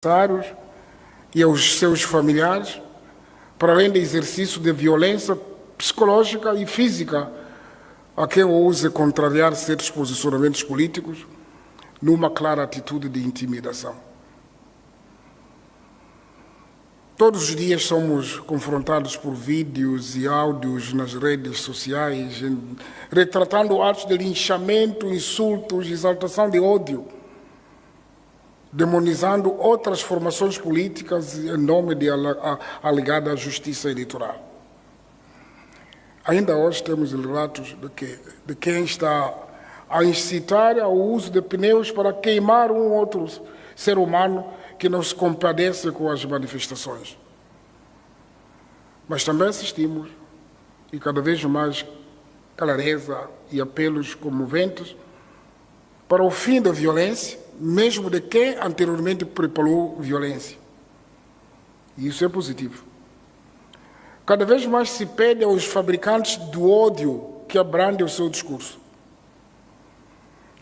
adversários e aos seus familiares, para além do exercício de violência psicológica e física a quem ouse contrariar certos posicionamentos políticos numa clara atitude de intimidação. Todos os dias somos confrontados por vídeos e áudios nas redes sociais, retratando atos de linchamento, insultos, exaltação de ódio, demonizando outras formações políticas em nome de alegada justiça eleitoral. Ainda hoje temos relatos de quem está a incitar ao uso de pneus para queimar um outro ser humano que não se compadece com as manifestações. Mas também assistimos, e cada vez mais clareza e apelos comoventes, para o fim da violência, mesmo de quem anteriormente preparou violência. E isso é positivo. Cada vez mais se pede aos fabricantes do ódio que abrandem o seu discurso.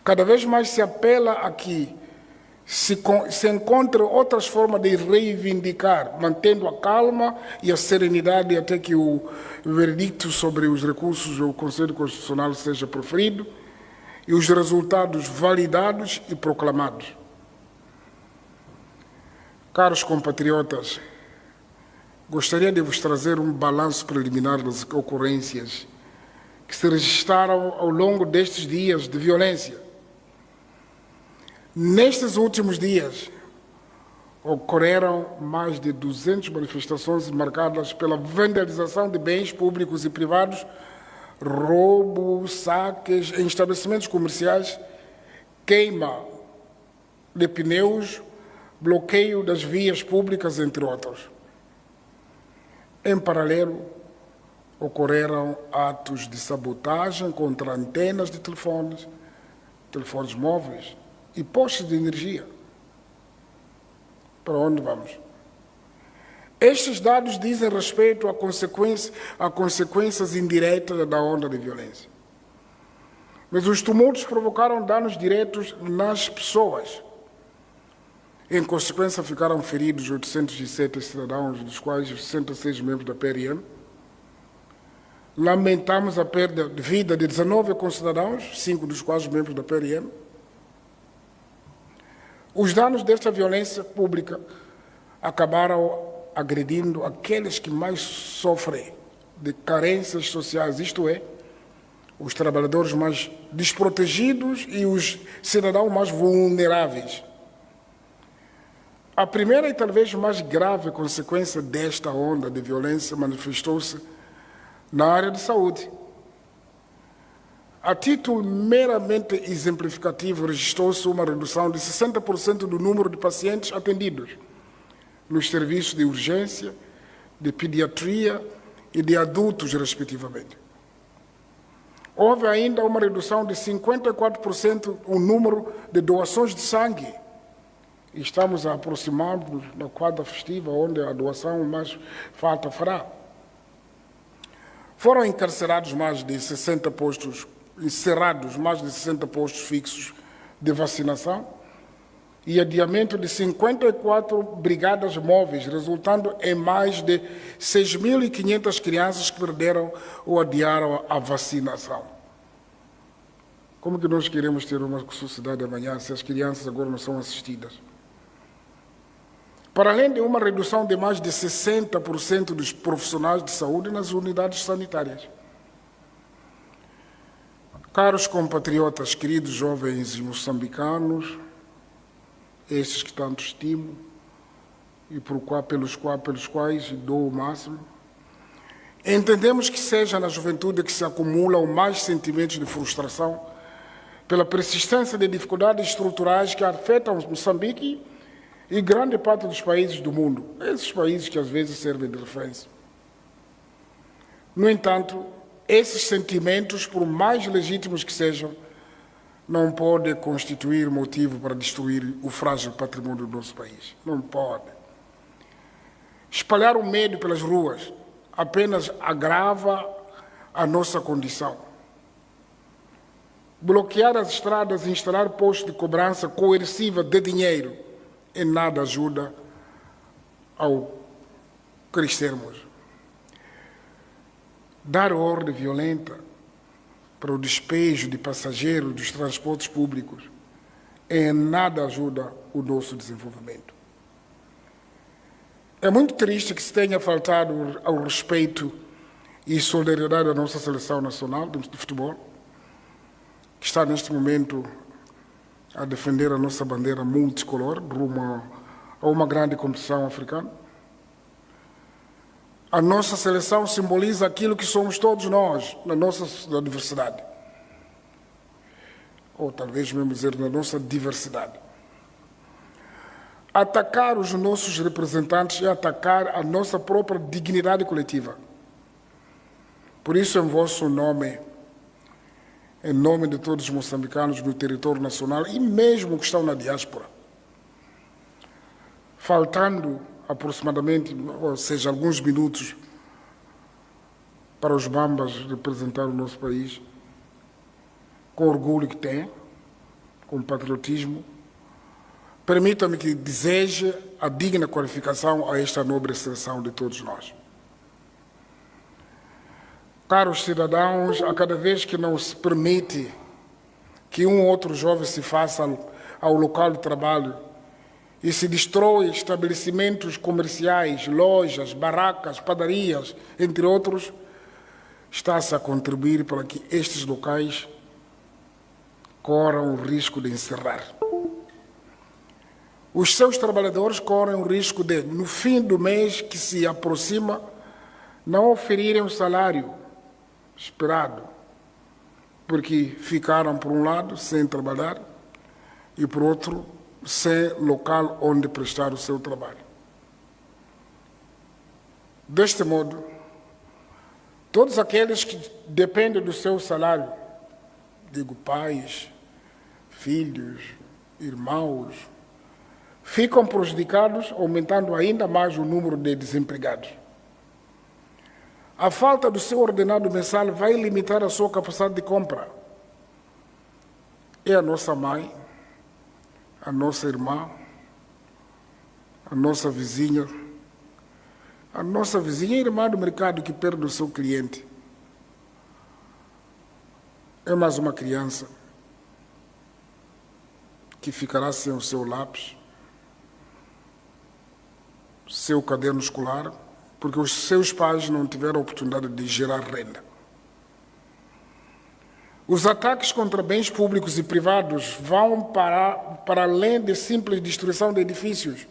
Cada vez mais se apela a que se encontrem outras formas de reivindicar, mantendo a calma e a serenidade até que o veredicto sobre os recursos do Conselho Constitucional seja proferido e os resultados validados e proclamados. Caros compatriotas, gostaria de vos trazer um balanço preliminar das ocorrências que se registraram ao longo destes dias de violência. Nestes últimos dias, ocorreram mais de 200 manifestações marcadas pela vandalização de bens públicos e privados, roubo, saques em estabelecimentos comerciais, queima de pneus, bloqueio das vias públicas, entre outros. Em paralelo, ocorreram atos de sabotagem contra antenas de telefones móveis e postes de energia. Para onde vamos? Estes dados dizem respeito a consequências indiretas da onda de violência. Mas os tumultos provocaram danos diretos nas pessoas. Em consequência, ficaram feridos 807 cidadãos, dos quais 66 membros da PRM. Lamentamos a perda de vida de 19 concidadãos, 5 dos quais membros da PRM. Os danos desta violência pública acabaram agredindo aqueles que mais sofrem de carências sociais, isto é, os trabalhadores mais desprotegidos e os cidadãos mais vulneráveis. A primeira e talvez mais grave consequência desta onda de violência manifestou-se na área de saúde. A título meramente exemplificativo, registrou-se uma redução de 60% do número de pacientes atendidos nos serviços de urgência, de pediatria e de adultos, respectivamente. Houve ainda uma redução de 54% no número de doações de sangue. Estamos a aproximar-nos da quadra festiva, onde a doação mais falta fará. Foram encerrados mais de 60 postos fixos de vacinação e adiamento de 54 brigadas móveis, resultando em mais de 6.500 crianças que perderam ou adiaram a vacinação. Como que nós queremos ter uma sociedade amanhã se as crianças agora não são assistidas? Para além de uma redução de mais de 60% dos profissionais de saúde nas unidades sanitárias. Caros compatriotas, queridos jovens moçambicanos, estes que tanto estimo e pelos quais dou o máximo, entendemos que seja na juventude que se acumulam mais sentimentos de frustração pela persistência de dificuldades estruturais que afetam Moçambique e grande parte dos países do mundo, esses países que às vezes servem de referência. No entanto, esses sentimentos, por mais legítimos que sejam, não podem constituir motivo para destruir o frágil patrimônio do nosso país. Não pode. Espalhar o medo pelas ruas apenas agrava a nossa condição. Bloquear as estradas e instalar postos de cobrança coerciva de dinheiro em nada ajuda ao crescermos. Dar ordem violenta para o despejo de passageiros dos transportes públicos em nada ajuda o nosso desenvolvimento. É muito triste que se tenha faltado ao respeito e solidariedade da nossa seleção nacional de futebol, que está neste momento a defender a nossa bandeira multicolor rumo a uma grande competição africana. A nossa seleção simboliza aquilo que somos todos nós, na nossa diversidade. Ou talvez mesmo dizer, na nossa diversidade. Atacar os nossos representantes é atacar a nossa própria dignidade coletiva. Por isso, em vosso nome, em nome de todos os moçambicanos no território nacional e mesmo que estão na diáspora, faltando aproximadamente, ou seja, alguns minutos para os bambas representar o nosso país, com orgulho que têm, com patriotismo, permita-me que deseje a digna qualificação a esta nobre seleção de todos nós. Caros cidadãos, a cada vez que não se permite que um ou outro jovem se faça ao local de trabalho e se destrói estabelecimentos comerciais, lojas, barracas, padarias, entre outros, está-se a contribuir para que estes locais corram o risco de encerrar. Os seus trabalhadores correm o risco de, no fim do mês que se aproxima, não oferirem o salário esperado, porque ficaram, por um lado, sem trabalhar e, por outro, sem local onde prestar o seu trabalho. Deste modo, todos aqueles que dependem do seu salário, digo pais, filhos, irmãos, ficam prejudicados, aumentando ainda mais o número de desempregados. A falta do seu ordenado mensal vai limitar a sua capacidade de compra. É a nossa mãe, a nossa irmã, a nossa vizinha e irmã do mercado que perde o seu cliente. É mais uma criança que ficará sem o seu lápis, seu caderno escolar, porque os seus pais não tiveram a oportunidade de gerar renda. Os ataques contra bens públicos e privados vão para além de simples destruição de edifícios,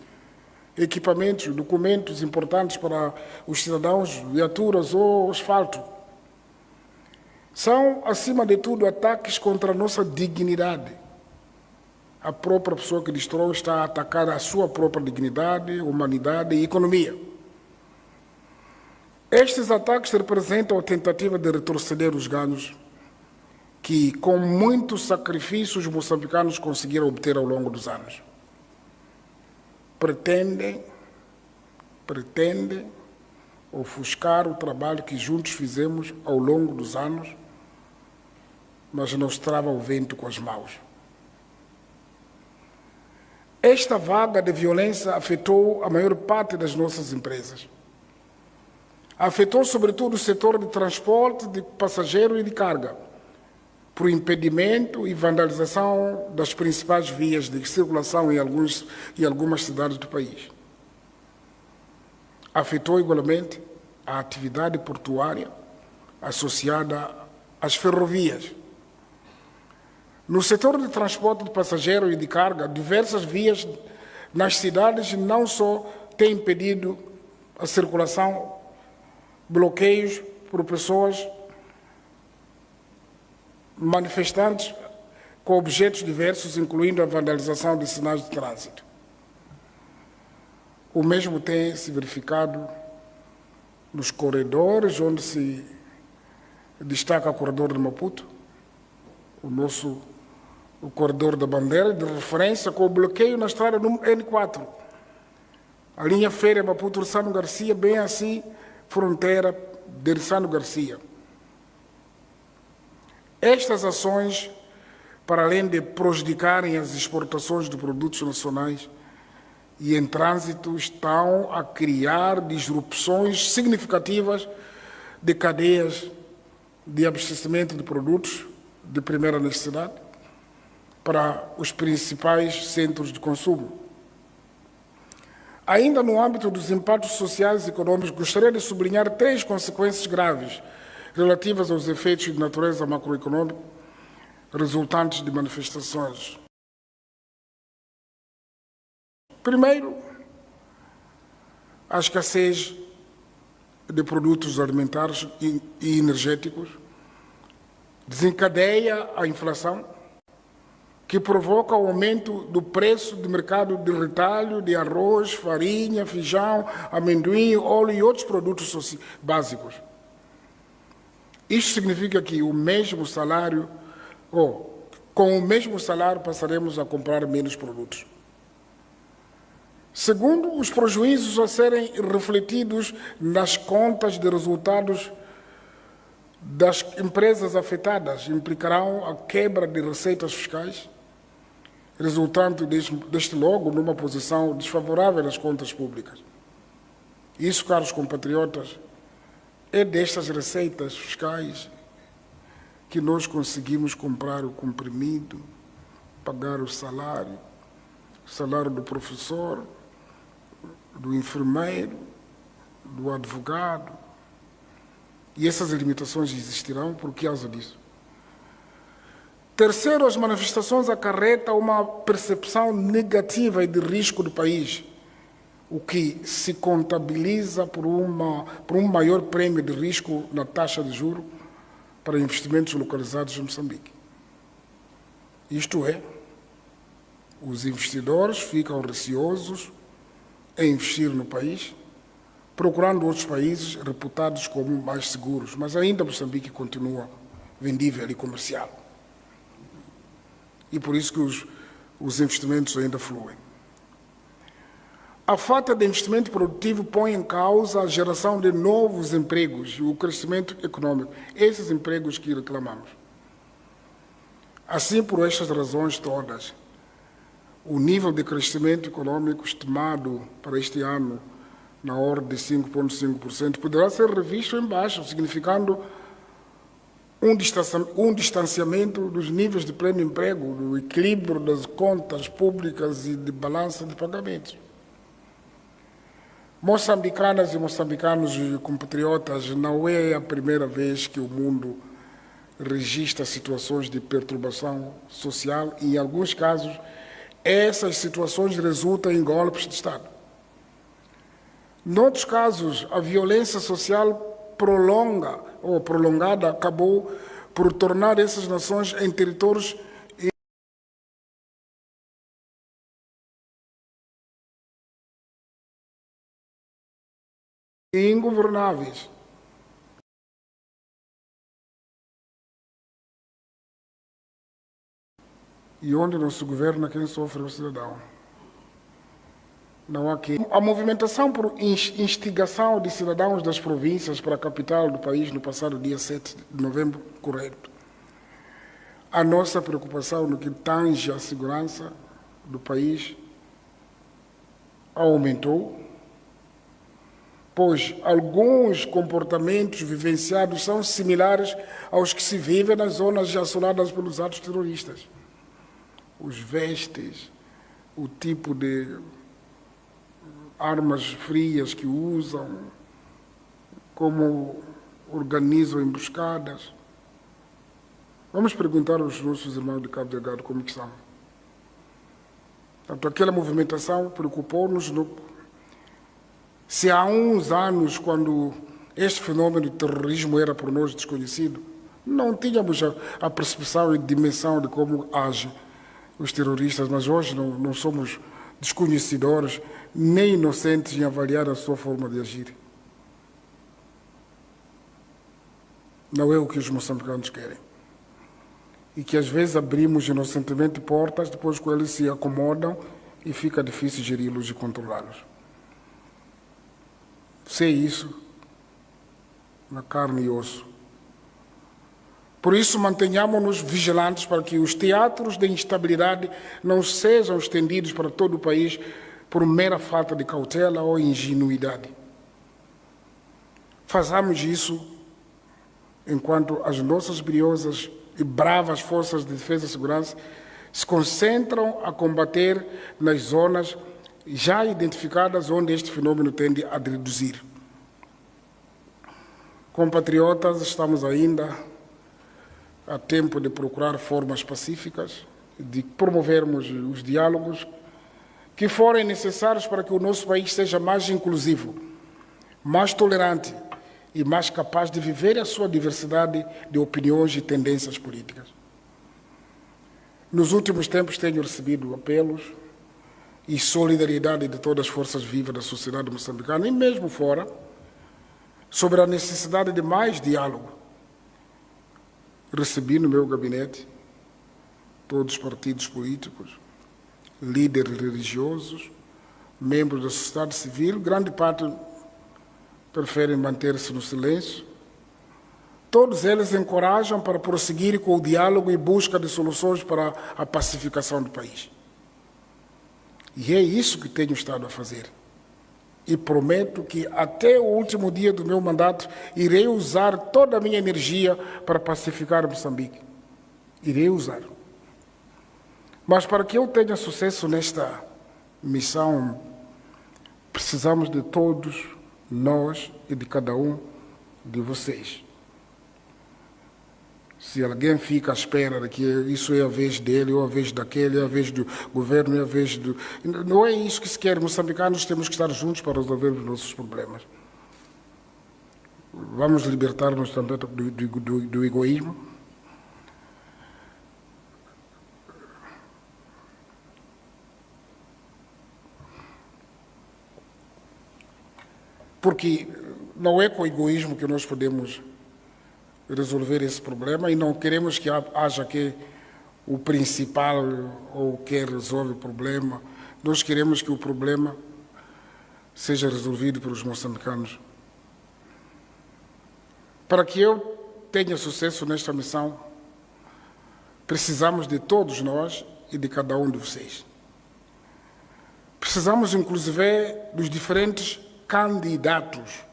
equipamentos, documentos importantes para os cidadãos, viaturas ou asfalto. São, acima de tudo, ataques contra a nossa dignidade. A própria pessoa que destrói está a atacar a sua própria dignidade, humanidade e economia. Estes ataques representam a tentativa de retroceder os ganhos que, com muitos sacrifícios, os moçambicanos conseguiram obter ao longo dos anos. Pretendem ofuscar o trabalho que juntos fizemos ao longo dos anos, mas nos trava o vento com as mãos. Esta vaga de violência afetou a maior parte das nossas empresas. Afetou, sobretudo, o setor de transporte de passageiro e de carga, por impedimento e vandalização das principais vias de circulação em algumas cidades do país. Afetou, igualmente, a atividade portuária associada às ferrovias. No setor de transporte de passageiro e de carga, diversas vias nas cidades não só têm impedido a circulação, bloqueios por pessoas manifestantes com objetos diversos, incluindo a vandalização de sinais de trânsito. O mesmo tem se verificado nos corredores, onde se destaca o corredor de Maputo, o corredor da Bandeira, de referência com o bloqueio na estrada N4. A linha férrea Maputo-Rissano Garcia, bem assim, fronteira de Rissano Garcia. Estas ações, para além de prejudicarem as exportações de produtos nacionais, e em trânsito estão a criar disrupções significativas de cadeias de abastecimento de produtos de primeira necessidade para os principais centros de consumo. Ainda no âmbito dos impactos sociais e econômicos, gostaria de sublinhar 3 consequências graves relativas aos efeitos de natureza macroeconômica resultantes de manifestações. Primeiro, a escassez de produtos alimentares e energéticos desencadeia a inflação, que provoca o aumento do preço do mercado de retalho de arroz, farinha, feijão, amendoim, óleo e outros produtos básicos. Isto significa que com o mesmo salário passaremos a comprar menos produtos. Segundo, os prejuízos a serem refletidos nas contas de resultados das empresas afetadas implicarão a quebra de receitas fiscais, resultante deste logo numa posição desfavorável às contas públicas. Isso, caros compatriotas, é destas receitas fiscais que nós conseguimos comprar o comprimido, pagar o salário do professor, do enfermeiro, do advogado. E essas limitações existirão por causa disso. Terceiro, as manifestações acarretam uma percepção negativa e de risco do país, o que se contabiliza por um maior prêmio de risco na taxa de juros para investimentos localizados em Moçambique. Isto é, os investidores ficam receosos em investir no país, procurando outros países reputados como mais seguros, mas ainda Moçambique continua vendível e comercial. E por isso que os investimentos ainda fluem. A falta de investimento produtivo põe em causa a geração de novos empregos e o crescimento econômico, esses empregos que reclamamos. Assim, por estas razões todas, o nível de crescimento econômico estimado para este ano, na ordem de 5,5%, poderá ser revisto em baixo, significando um distanciamento dos níveis de pleno emprego, do equilíbrio das contas públicas e de balança de pagamentos. Moçambicanas e moçambicanos e compatriotas, não é a primeira vez que o mundo registra situações de perturbação social e, em alguns casos, essas situações resultam em golpes de Estado. Noutros casos, a violência social prolongada acabou por tornar essas nações em territórios ingovernáveis. E onde não se governa, quem sofre é o cidadão. Não há que... A movimentação por instigação de cidadãos das províncias para a capital do país no passado dia 7 de novembro, correto. A nossa preocupação no que tange à segurança do país aumentou, pois alguns comportamentos vivenciados são similares aos que se vivem nas zonas já assoladas pelos atos terroristas. Os vestes, o tipo de armas frias que usam, como organizam emboscadas. Vamos perguntar aos nossos irmãos de Cabo Delgado como que são. Portanto, aquela movimentação preocupou-nos. Se há uns anos, quando este fenômeno de terrorismo era por nós desconhecido, não tínhamos a percepção e dimensão de como agem os terroristas, mas hoje não somos desconhecedores nem inocentes em avaliar a sua forma de agir. Não é o que os moçambicanos querem. E que às vezes abrimos inocentemente portas, depois que eles se acomodam e fica difícil geri-los e controlá-los. Sei isso na carne e osso. Por isso, mantenhamos-nos vigilantes para que os teatros de instabilidade não sejam estendidos para todo o país por mera falta de cautela ou ingenuidade. Façamos isso enquanto as nossas brilhosas e bravas forças de defesa e segurança se concentram a combater nas zonas já identificadas onde este fenômeno tende a reduzir. Compatriotas, estamos ainda a tempo de procurar formas pacíficas, de promovermos os diálogos que forem necessários para que o nosso país seja mais inclusivo, mais tolerante e mais capaz de viver a sua diversidade de opiniões e tendências políticas. Nos últimos tempos tenho recebido apelos e solidariedade de todas as forças vivas da sociedade moçambicana, e mesmo fora, sobre a necessidade de mais diálogo. Recebi no meu gabinete todos os partidos políticos, líderes religiosos, membros da sociedade civil, grande parte preferem manter-se no silêncio. Todos eles encorajam para prosseguir com o diálogo e busca de soluções para a pacificação do país. E é isso que tenho estado a fazer. E prometo que até o último dia do meu mandato irei usar toda a minha energia para pacificar Moçambique. Irei usar. Mas para que eu tenha sucesso nesta missão, precisamos de todos nós e de cada um de vocês. Se alguém fica à espera de que isso é a vez dele, ou a vez daquele, é a vez do governo, é a vez do... Não é isso que se quer. Moçambicanos temos que estar juntos para resolver os nossos problemas. Vamos libertar-nos também do egoísmo. Porque não é com o egoísmo que nós podemos resolver esse problema, e não queremos que haja que o principal ou quem resolve o problema. Nós queremos que o problema seja resolvido pelos moçambicanos. Para que eu tenha sucesso nesta missão, precisamos de todos nós e de cada um de vocês. Precisamos, inclusive, dos diferentes candidatos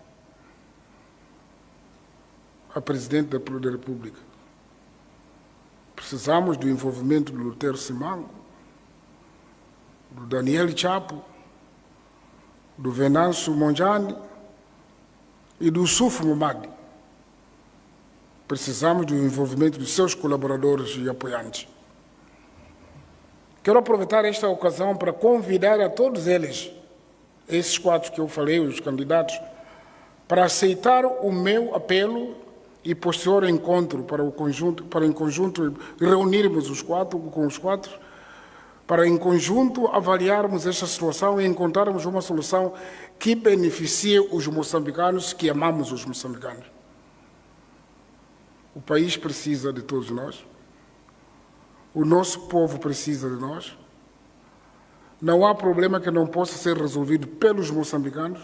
a presidente da República. Precisamos do envolvimento do Lutero Simango, do Daniel Chapo, do Venâncio Mondlane e do Sufo Momadi. Precisamos do envolvimento dos seus colaboradores e apoiantes. Quero aproveitar esta ocasião para convidar a todos eles, esses quatro que eu falei, os candidatos, para aceitar o meu apelo e posterior encontro para em conjunto reunirmos os quatro com os quatro, para em conjunto avaliarmos esta situação e encontrarmos uma solução que beneficie os moçambicanos, que amamos os moçambicanos. O país precisa de todos nós. O nosso povo precisa de nós. Não há problema que não possa ser resolvido pelos moçambicanos.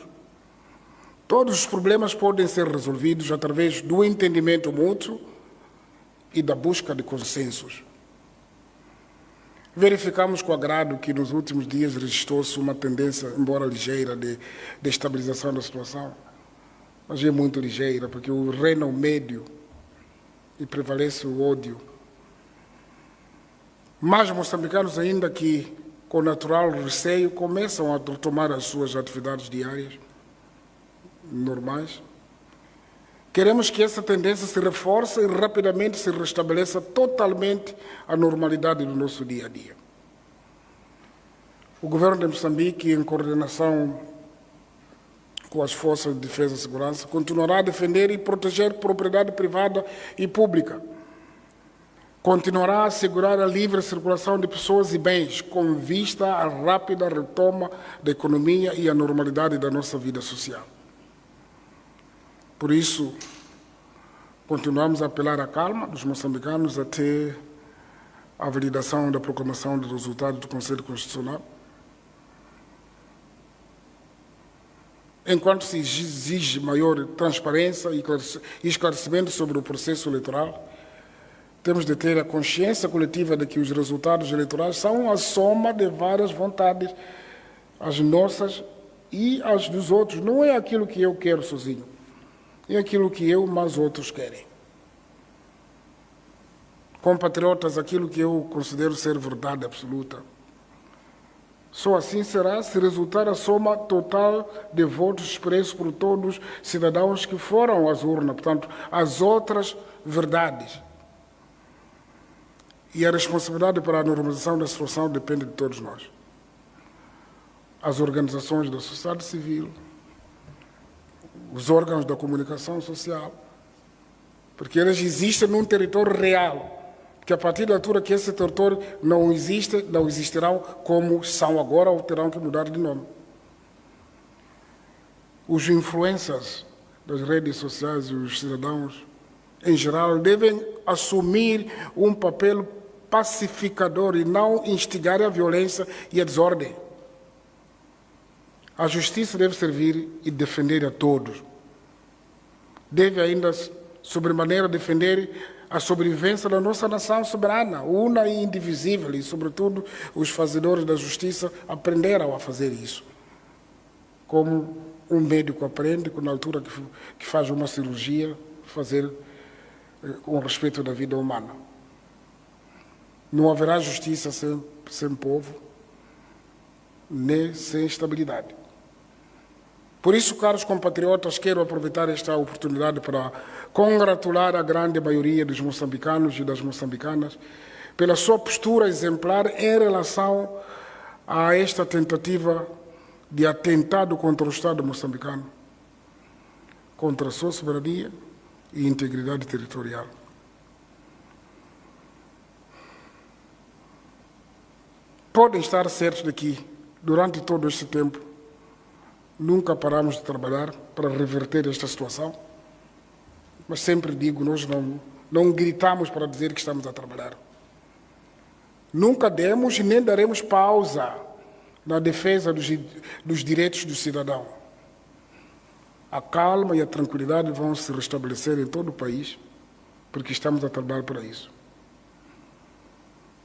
Todos os problemas podem ser resolvidos através do entendimento mútuo e da busca de consensos. Verificamos com agrado que nos últimos dias registrou-se uma tendência, embora ligeira, de estabilização da situação, mas é muito ligeira, porque o reino é médio e prevalece o ódio. Mas moçambicanos, ainda que com natural receio, começam a retomar as suas atividades diárias normais. Queremos que essa tendência se reforce e rapidamente se restabeleça totalmente a normalidade do nosso dia a dia. O governo de Moçambique, em coordenação com as forças de defesa e segurança, continuará a defender e proteger propriedade privada e pública. Continuará a assegurar a livre circulação de pessoas e bens, com vista à rápida retoma da economia e à normalidade da nossa vida social. Por isso, continuamos a apelar à calma dos moçambicanos até a validação da proclamação dos resultados do Conselho Constitucional. Enquanto se exige maior transparência e esclarecimento sobre o processo eleitoral, temos de ter a consciência coletiva de que os resultados eleitorais são a soma de várias vontades as nossas e as dos outros. Não é aquilo que eu quero sozinho, é aquilo que eu mais outros querem. Compatriotas, aquilo que eu considero ser verdade absoluta. Só assim será se resultar a soma total de votos expressos por todos os cidadãos que foram às urnas, portanto, as outras verdades. E a responsabilidade para a normalização da situação depende de todos nós. As organizações da sociedade civil, os órgãos da comunicação social, porque eles existem num território real, que a partir da altura que esse território não existe, não existirão como são agora ou terão que mudar de nome. Os influencers das redes sociais e os cidadãos, em geral, devem assumir um papel pacificador e não instigar a violência e a desordem. A justiça deve servir e defender a todos. Deve ainda, sobremaneira, defender a sobrevivência da nossa nação soberana, una e indivisível, e, sobretudo, os fazedores da justiça aprenderam a fazer isso. Como um médico aprende, na altura que faz uma cirurgia, fazer com respeito da vida humana. Não haverá justiça sem povo, nem sem estabilidade. Por isso, caros compatriotas, quero aproveitar esta oportunidade para congratular a grande maioria dos moçambicanos e das moçambicanas pela sua postura exemplar em relação a esta tentativa de atentado contra o Estado moçambicano, contra a sua soberania e integridade territorial. Podem estar certos de que, durante todo este tempo, nunca paramos de trabalhar para reverter esta situação, mas sempre digo, nós não gritamos para dizer que estamos a trabalhar. Nunca demos e nem daremos pausa na defesa dos direitos do cidadão. A calma e a tranquilidade vão se restabelecer em todo o país, porque estamos a trabalhar para isso.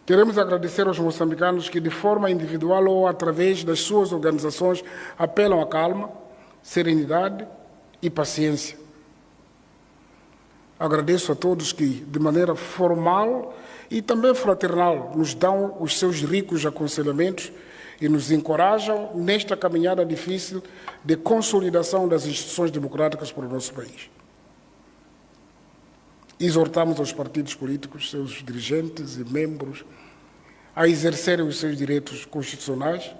Queremos agradecer aos moçambicanos que, de forma individual ou através das suas organizações, apelam à calma, serenidade e paciência. Agradeço a todos que, de maneira formal e também fraternal, nos dão os seus ricos aconselhamentos e nos encorajam nesta caminhada difícil de consolidação das instituições democráticas para o nosso país. Exortamos aos partidos políticos, seus dirigentes e membros, a exercerem os seus direitos constitucionais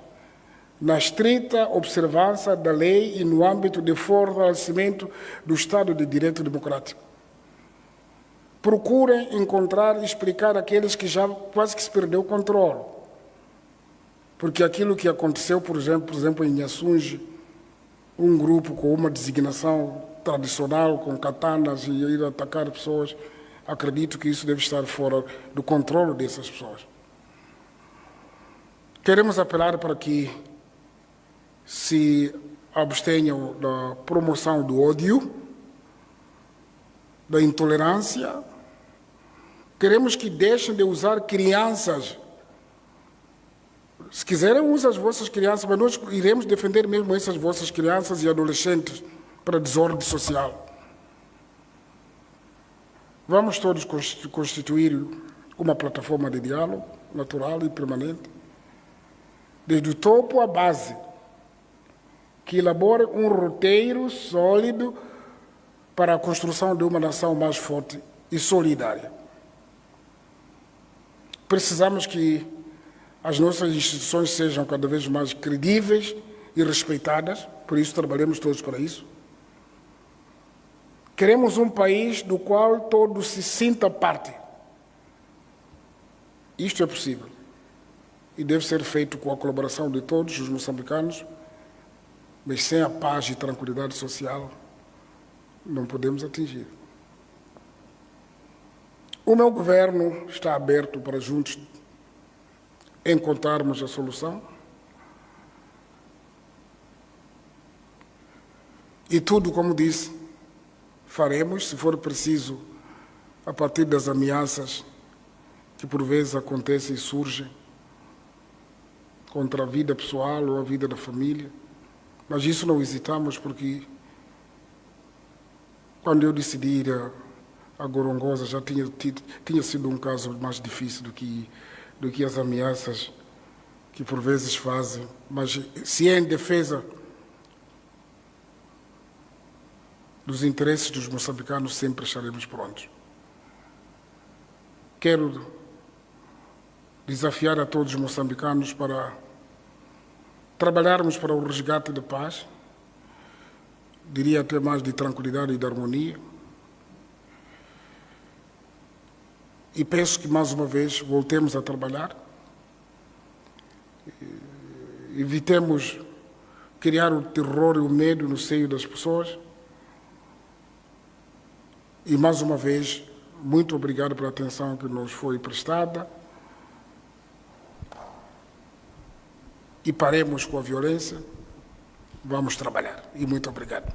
na estrita observância da lei e no âmbito de fortalecimento do Estado de Direito Democrático. Procurem encontrar e explicar aqueles que já quase que se perdeu o controle. Porque aquilo que aconteceu, por exemplo, em Inhaçunge, um grupo com uma designação tradicional, com katanas e ir atacar pessoas, acredito que isso deve estar fora do controle dessas pessoas. Queremos apelar para que se abstenham da promoção do ódio, da intolerância. Queremos que deixem de usar crianças. Se quiserem, usem as vossas crianças, mas nós iremos defender mesmo essas vossas crianças e adolescentes para a desordem social. Vamos todos constituir uma plataforma de diálogo natural e permanente, desde o topo à base, que elabore um roteiro sólido para a construção de uma nação mais forte e solidária. Precisamos que as nossas instituições sejam cada vez mais credíveis e respeitadas, por isso trabalhamos todos para isso. Queremos um país do qual todos se sintam parte. Isto é possível e deve ser feito com a colaboração de todos os moçambicanos, mas sem a paz e tranquilidade social não podemos atingir. O meu governo está aberto para juntos encontrarmos a solução e tudo, como disse, faremos, se for preciso, a partir das ameaças que por vezes acontecem e surgem, contra a vida pessoal ou a vida da família. Mas isso não hesitamos porque quando eu decidi ir a Gorongosa já tinha sido um caso mais difícil do que as ameaças que por vezes fazem. Mas se é em defesa dos interesses dos moçambicanos, sempre estaremos prontos. Quero desafiar a todos os moçambicanos para trabalharmos para o resgate da paz, diria até mais de tranquilidade e de harmonia. E peço que, mais uma vez, voltemos a trabalhar. Evitemos criar o terror e o medo no seio das pessoas. E, mais uma vez, muito obrigado pela atenção que nos foi prestada. E paremos com a violência. Vamos trabalhar. E muito obrigado.